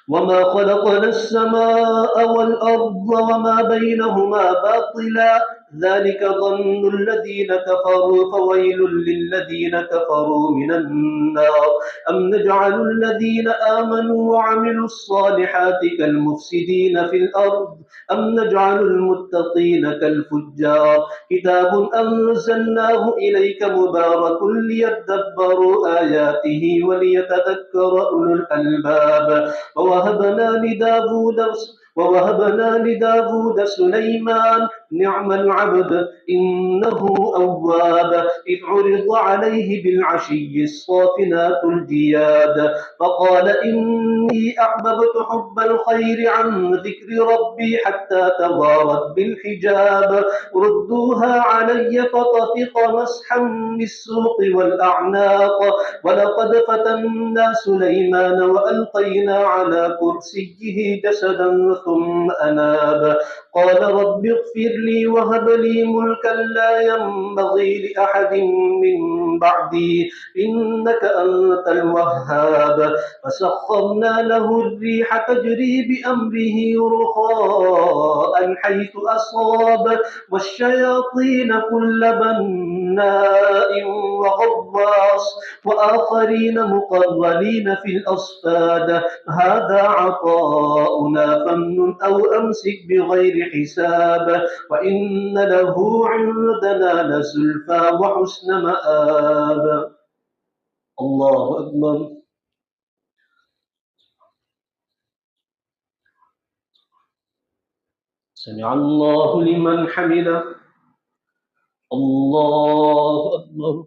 وما خلقنا السماء والأرض وما بينهما باطلا ذلك ظن الذين كفروا فويل للذين كفروا من النار. أم نجعل الذين آمنوا وعملوا الصالحات كالمفسدين في الأرض أم نجعل المتقين كالفجار. كتاب أنزلناه إليك مبارك ليدبروا آياته وليتذكر أولو الألباب. ووهبنا لداود سليمان نعم العبد إنه أواب. إذ عرض عليه بالعشي الصافنات الجياد فقال إني أحببت حب الخير عن ذكر ربي حتى توارت بالحجاب. ردوها علي فطفق مسحا بالسوق والأعناق. ولقد فتنا سليمان وألقينا على كرسيه جسدا ثم أناب. قال رب اغفر لي وهب لي ملكا لا ينبغي لأحد من بعدي إنك أنت الوهاب. فسخرنا له الريح تجري بأمره رخاء حيث أصاب والشياطين كل بناء وغواص وآخرين مقرنين في الأصفاد. هذا عطاؤنا فامنن أو أمسك بغير حساب وإن له عندنا لزلفى وحسن مآب. الله أكبر. سمع الله لمن حمده. الله أكبر.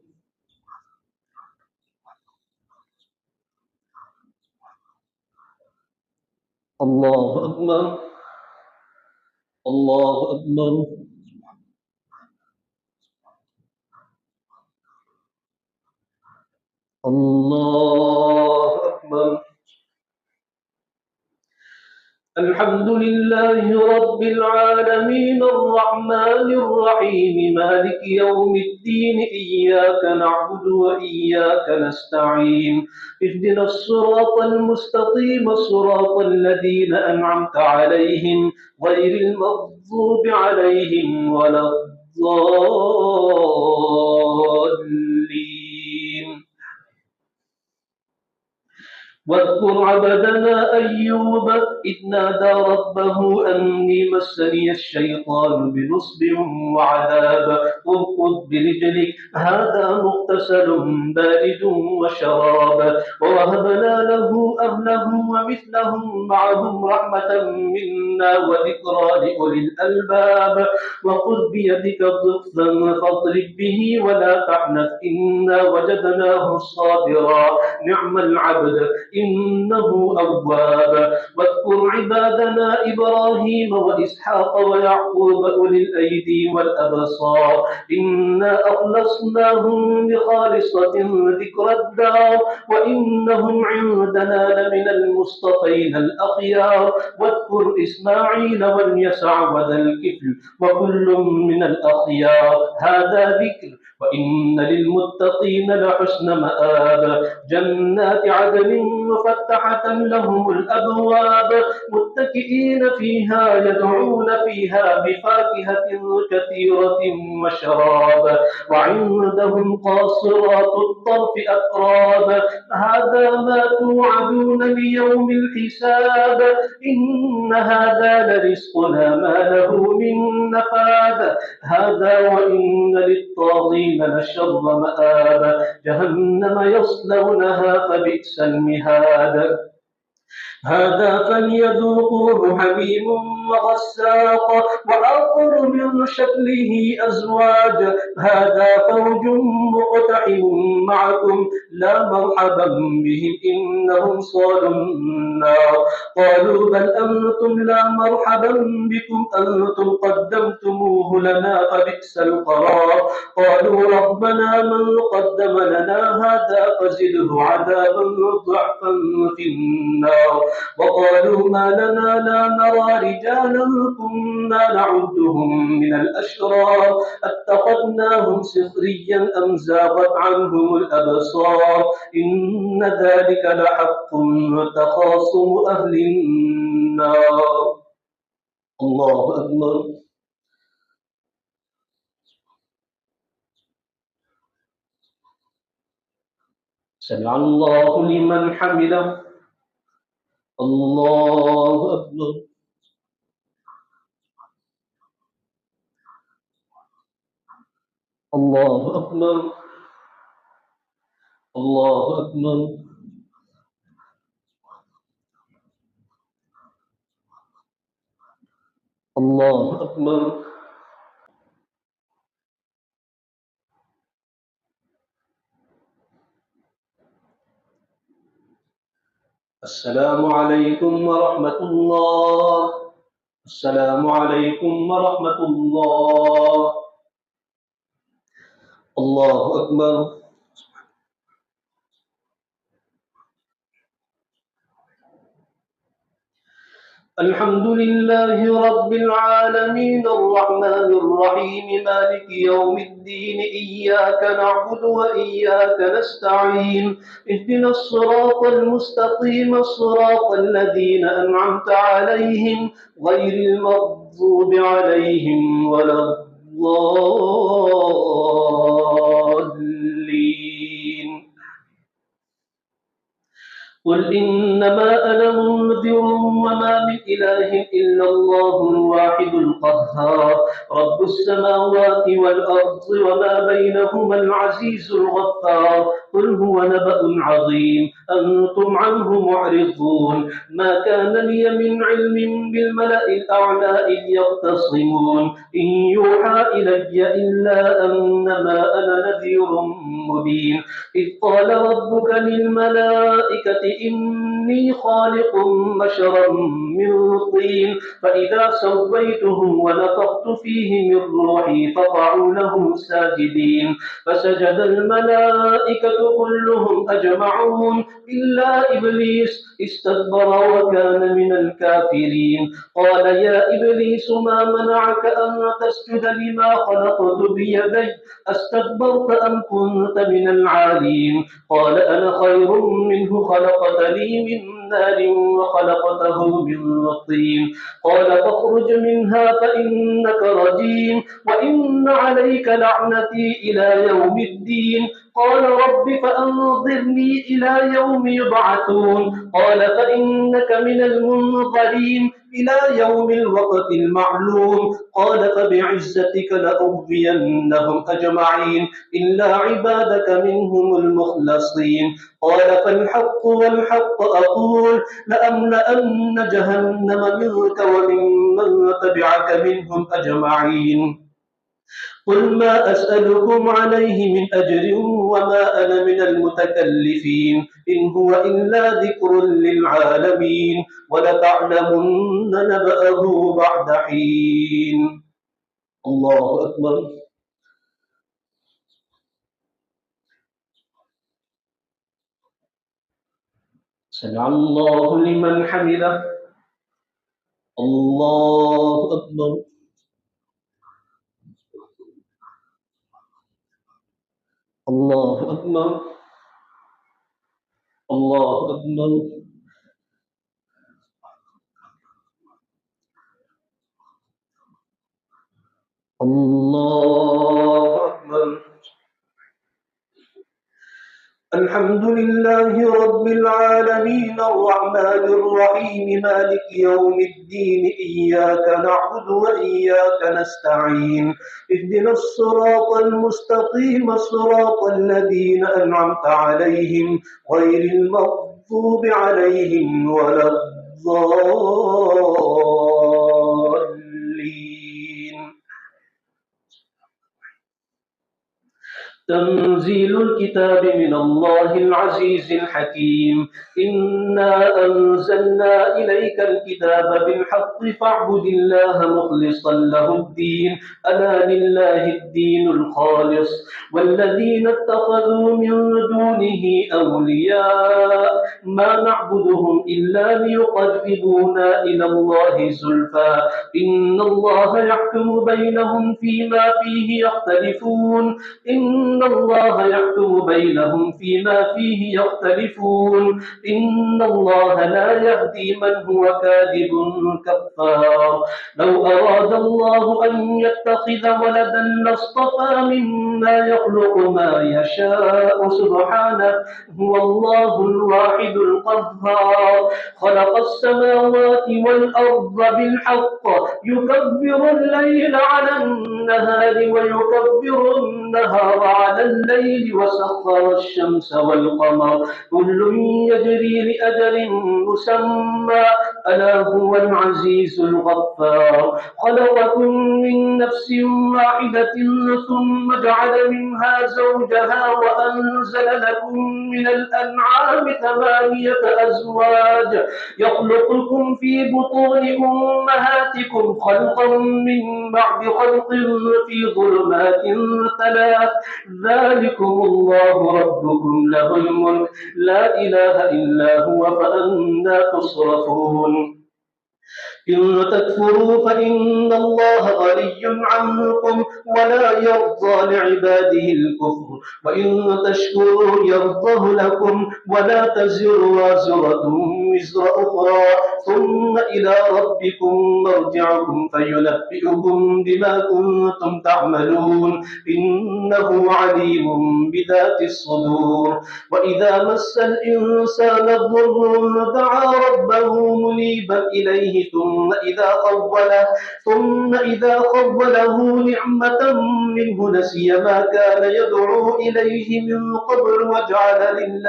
الله أكبر. الله أكبر. الله أكبر. الحمد لله رب العالمين الرحمن الرحيم مالك يوم الدين إياك نعبد وإياك نستعين اهدنا الصراط المستقيم صراط الذين أنعمت عليهم غير المغضوب عليهم ولا الضالين. واذكر عبدنا أيوب إذ نادى ربه أني مسني الشيطان بنصب وعذاب اركض برجلك هذا مغتسل بارد وشراب ووهبنا له أهله ومثلهم معهم رحمة منا وذكرى لأولي الألباب وخذ بيدك ضغثا فاضرب به ولا تحنث إنا وجدناه صابرا نعم العبد إنه أواب واذكر عبادنا إبراهيم وإسحاق ويعقوب أولي الأيدي والأبصار إنا أخلصناهم بخالصة ذكر الدار وإنهم عندنا لمن المصطفين الأخيار واذكر إسماعيل واليسع وذا الكفل وكل من الأخيار هذا ذكر وإن للمتقين لحسن مآب جنات عدن مفتحة لهم الأبواب متكئين فيها يدعون فيها بفاكهة كثيرة وشراب وعندهم قاصرات الطرف أتراب هذا ما توعدون ليوم الحساب إن هذا لرزقنا ما له من نفاد هذا وإن للطاغين لشر مآب جهنم يصلونها فبئس المهاد هذا فليذوقوه حميم وغساق وآخر من شكله أزواج هذا فوج مقتحم معكم لا مرحبا بهم إنهم صالوا النار قالوا بل أنتم لا مرحبا بكم أنتم قدمتموه لنا فبئس القرار قالوا ربنا من قدم لنا هذا فزده عذابا ضعفا في النار وقالوا ما لنا لا نرى رجالا كنا نعدهم من الأشرار اتخذناهم سخريا أم زاغت عنهم الأبصار إن ذلك لحق تخاصم أهل النار الله أكبر سمع الله لمن حمده الله أكبر الله أكبر الله أكبر الله أكبر السلام عليكم ورحمة الله السلام عليكم ورحمة الله الله أكبر الحمد لله رب العالمين الرحمن الرحيم مالك يوم الدين إياك نعبد وإياك نستعين اهدنا الصراط المستقيم صراط الذين أنعمت عليهم غير المغضوب عليهم ولا الضالين قل إنما أنا منذر وما من إله إلا الله الواحد القهار رب السماوات والأرض وما بينهما العزيز الغفار قل هو نبأ عظيم أنتم عنه معرضون ما كان لي من علم بالملأ الأعلى إذ يختصمون إن يوحى إلي إلا أنما أنا نذير مبين إذ قال ربك للملائكة إني خالق بشرا من طين فإذا سويته ونفخت فيه من روحي فقعوا له ساجدين فسجد الملائكة كلهم أجمعون إلا إبليس استكبر وكان من الكافرين قال يا إبليس ما منعك أن تسجد لما خلقت بيدي أستكبرت أم كنت من العالين قال أنا خير منه خلقتني من نار وخلقته من طين قال فاخرج منها فإنك رجيم وإن عليك لعنتي إلى يوم الدين قال رب فأنظرني إلى يوم يبعثون قال فإنك من المنظرين إلى يوم الوقت المعلوم قال فبعزتك لأغوينهم أجمعين إلا عبادك منهم المخلصين قال فالحق والحق أقول لأملأن جهنم منك وممن تبعك منهم أجمعين قل ما أسألكم عليه من أجر وما أنا من المتكلفين إن هو إلا ذكر للعالمين ولتعلمن نبأه بعد حين الله أكبر سمع الله لمن حمده الله أكبر الله أكبر الله أكبر الله أكبر الحمد لله رب العالمين الرحمن الرحيم مالك يوم الدين إياك نعبد وإياك نستعين اهدنا الصراط المستقيم صراط الذين أنعمت عليهم غير المغضوب عليهم ولا الضالين تنزيل الكتاب من الله العزيز الحكيم إنا أنزلنا إليك الكتاب بالحق فاعبد الله مخلصا له الدين ألا لله الدين الخالص والذين اتخذوا من دونه أولياء ما نعبدهم إلا ليقربونا إلى الله زلفى إن الله يحكم بينهم فيما فيه يختلفون إن الله يحكم بينهم فيما فيه يختلفون إن الله لا يهدي من هو كاذب كفار لو أراد الله أن يتخذ ولدا لاصطفى مما يخلق ما يشاء سبحانه هو الله الواحد القهار خلق السماوات والأرض بالحق يكبر الليل على النهار ويكبر النهار على الليل وسخر الشمس والقمر كل يجري لأجل مسمى ألا هو العزيز الغفار خلقكم من نفس واحدة ثم جعل منها زوجها وأنزل لكم من الأنعام ثمانية أزواج يخلقكم في بطون أمهاتكم خلقا من بعد خلق في ظلمات ثلاث ذلكم الله ربكم له الملك لا إله إلا هو فأنى تصرفون إن تكفروا فإن الله غني عنكم ولا يرضى لعباده الكفر وإن تشكروا يرضه لكم ولا تزر وازرة وزر أخرى ثم إلى ربكم مرجعكم فينبئكم بما كنتم تعملون إنه عليم بذات الصدور وإذا مس الإنسان الضر دعا ربه منيبا إليه ثم إذا خوله نعمة منه نسي ما كان يدعو إليه من قبل وجعل لله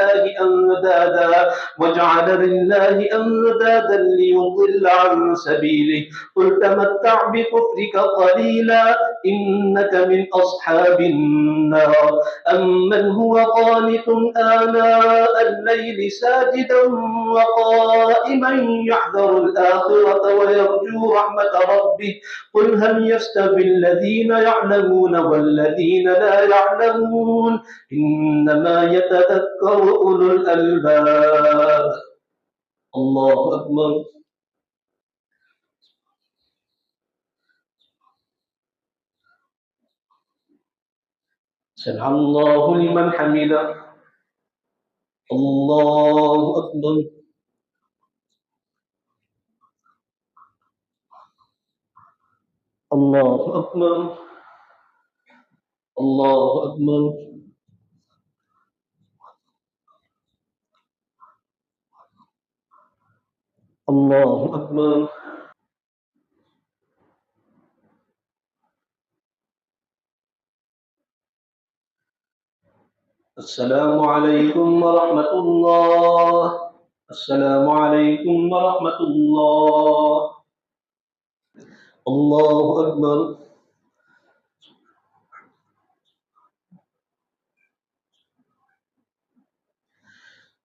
أندادا ليضل عن سبيله قل تمتع بكفرك قليلا إنك من أصحاب النار أمن هو قانت آناء الليل ساجدا وقائما يحذر الآخرة ويرجو رحمة ربه قل هل يستوي الذين يعلمون والذين لا يعلمون إنما يتذكر أولو الألباب الله أكبر سمع الله لمن حمده الله أكبر الله أكبر الله أكبر الله أكبر. السلام عليكم ورحمة الله. السلام عليكم ورحمة الله. الله أكبر.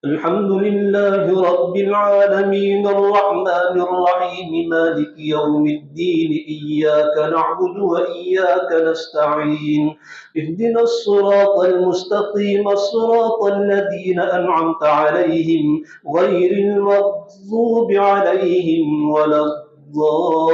الحمد لله رب العالمين الرحمن الرحيم مالك يوم الدين إياك نعبد وإياك نستعين اهدنا الصراط المستقيم صراط الذين أنعمت عليهم غير المغضوب عليهم ولا الضالين.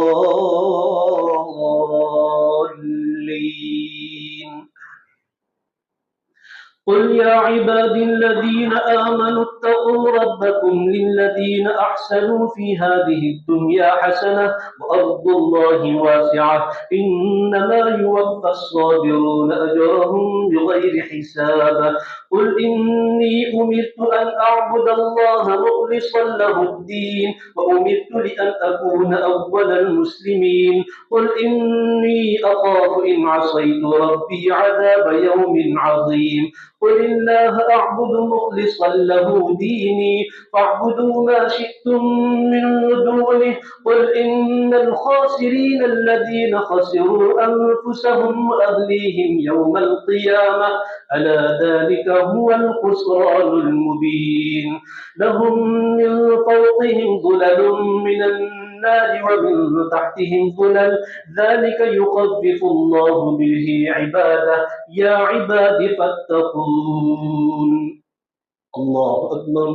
قل يا عبادي الذين آمنوا اتقوا ربكم للذين أحسنوا في هذه الدنيا حسنة وأرض الله واسعة إنما يوفى الصابرون أجرهم بغير حساب. قل إني أمرت أن أعبد الله مخلصا له الدين وأمرت لأن أكون أول المسلمين. قل إني أخاف إن عصيت ربي عذاب يوم عظيم. قل الله أعبد مخلصا له ديني فاعبدوا ما شئتم من دونه. قل إن الخاسرين الذين خسروا أنفسهم وأهليهم يوم القيامة ألا ذلك هو الخسران المبين. لهم من فوقهم ظلل من النار ومن تحتهم ظلل ذلك يخفف الله به عباده يا عباد فاتقون. الله أكبر.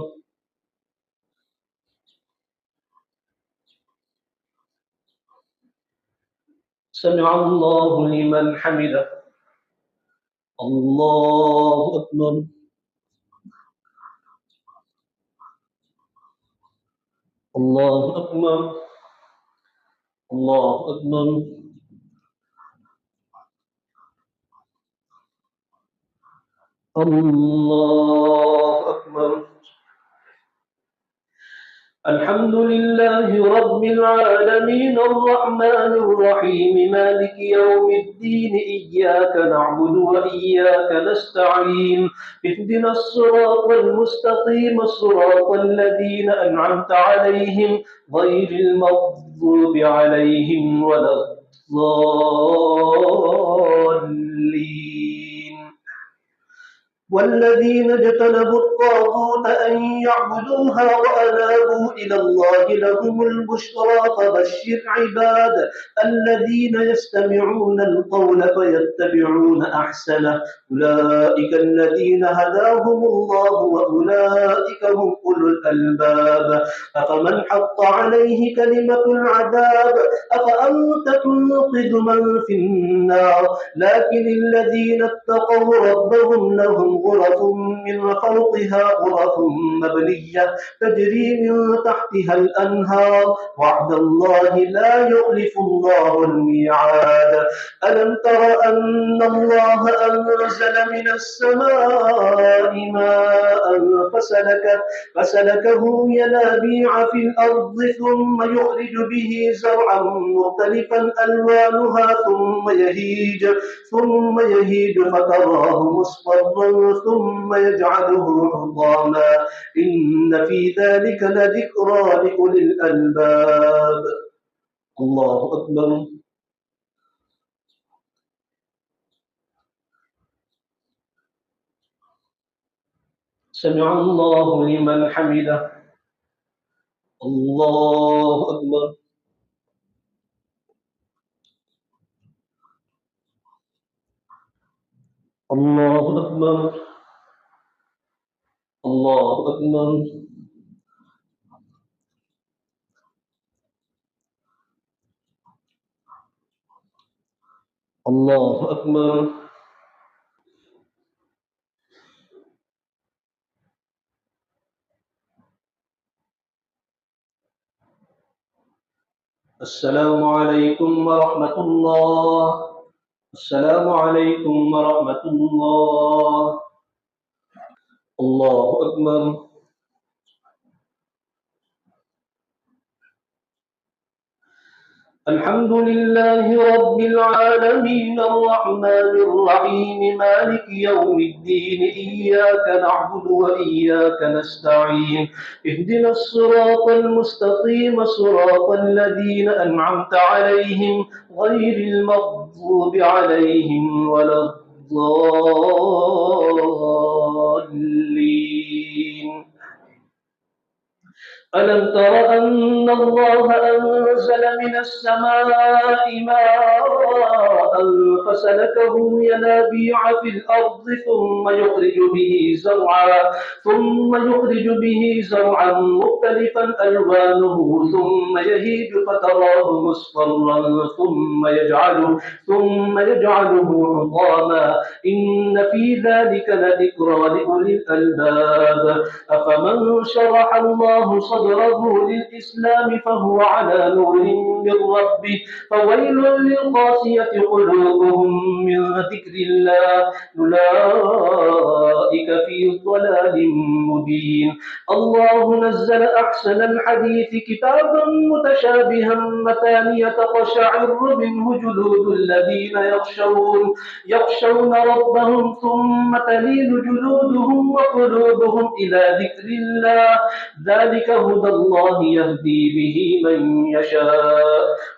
سمع الله لمن حمده. الله أكبر. الله أكبر. الله أكبر. الله أكبر. الحمد لله رب العالمين الرحمن الرحيم مالك يوم الدين إياك نعبد وإياك نستعين اهدنا الصراط المستقيم صراط الذين أنعمت عليهم غير المغضوب عليهم ولا الضالين. والذين اجتنبوا الطاغوت أن يعبدوها وأنابوا إلى الله لهم البشرى فبشر عباد الذين يستمعون القول فيتبعون أحسنه أولئك الذين هداهم الله وأولئك هم أولو الألباب. أفمن حق عليه كلمة العذاب أفأنت تنقذ من في النار. لكن الذين اتقوا ربهم لهم غرف من فوقها غرف مبنية تجري من تحتها الأنهار وعد الله لا يخلف الله الميعاد. ألم تر أن الله أنزل من السماء ماء فسلكه ينابيع في الأرض ثم يخرج به زرعا مختلفا ألوانها ثم يهيج فتراه مصفرا ثم يجعله حطاما إن في ذلك لذكرى لأولي الألباب. الله أكبر. سمع الله لمن حمده. الله أكبر. الله أكبر. الله أكبر. الله أكبر. السلام عليكم ورحمة الله. السلام عليكم ورحمة الله. الله أكبر. الحمد لله رب العالمين الرحمن الرحيم مالك يوم الدين إياك نعبد وإياك نستعين اهدنا الصراط المستقيم صراط الذين أنعمت عليهم غير المغضوب عليهم ولا الضالين. ألم تر أن الله أنزل من السماء ماء فسلكه ينابيع في الأرض ثم يخرج به زرعا مختلفا ألوانه ثم يهيج فتراه مصفرا ثم يجعله حطاما إن في ذلك لذكرى لأولي الألباب. أفمن شرح الله صدره للإسلام فهو على نور من ربه فويل للقاسية قلوبهم من ذكر الله أولئك في ضلال مبين. الله نزل أحسن الحديث كتابا متشابها مثانية تقشعر منه جلود الذين يخشون ربهم ثم تلين جلودهم وقلوبهم إلى ذكر الله ذلك هدى الله يهدي به من يشاء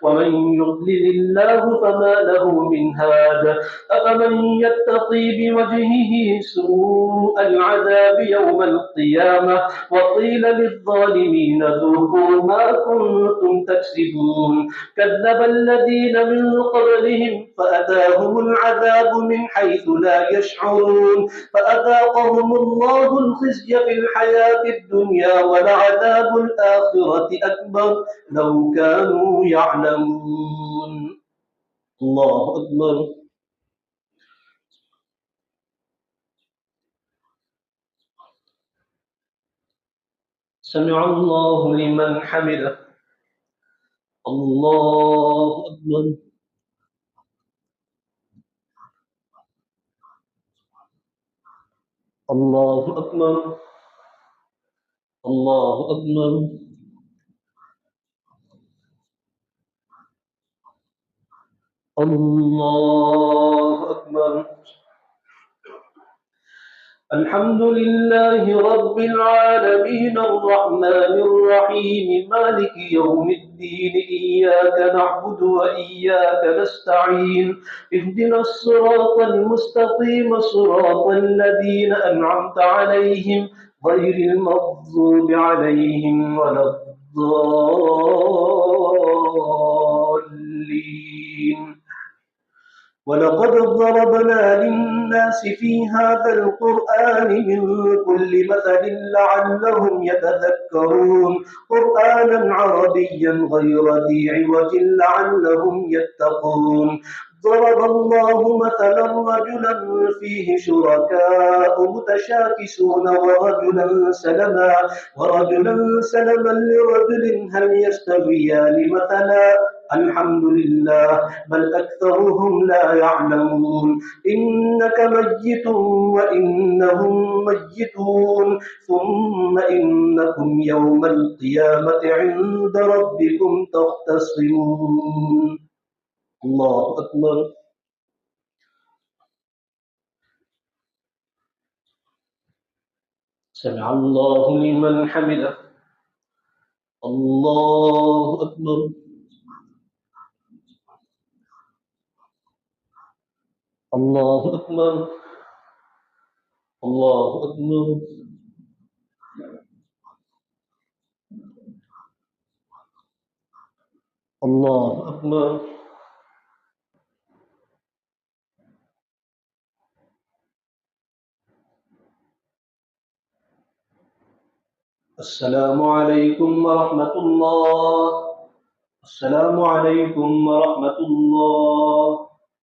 ومن يضلل الله فما له من هاد. أفمن يتقي بوجهه سوء العذاب يوم القيامة وقيل للظالمين ذوقوا ما كنتم تكسبون. كذب الذين من قبلهم فأتاهم العذاب من حيث لا يشعرون فأذاقهم الله الخزي في الحياة الدنيا ولعذاب الآخرة أكبر لو كانوا يعلمون. الله أكبر. سمع الله لمن حمده. الله أكبر. الله أكبر. الله أكبر. الله أكبر. الحمد لله رب العالمين الرحمن الرحيم مالك يوم الدين إياك نعبد وإياك نستعين اهدنا الصراط المستقيم صراط الذين أنعمت عليهم غير المغضوب عليهم ولا الضالين. ولقد ضربنا للناس في هذا القرآن من كل مثل لعلهم يتذكرون قرآنا عربيا غير ذي عوج لعلهم يتقون. ضرب الله مثلا رجلا فيه شركاء متشاكسون ورجلا سلما لرجل هل يستويان مثلا الحمد لله بل أكثرهم لا يعلمون. إنك ميت وإنهم ميتون ثم إنكم يوم القيامة عند ربكم تختصمون. الله أكبر. سمع الله لمن حمده. الله أكبر. الله أكبر. الله أكبر. الله أكبر. السلام عليكم ورحمة الله. السلام عليكم ورحمة الله.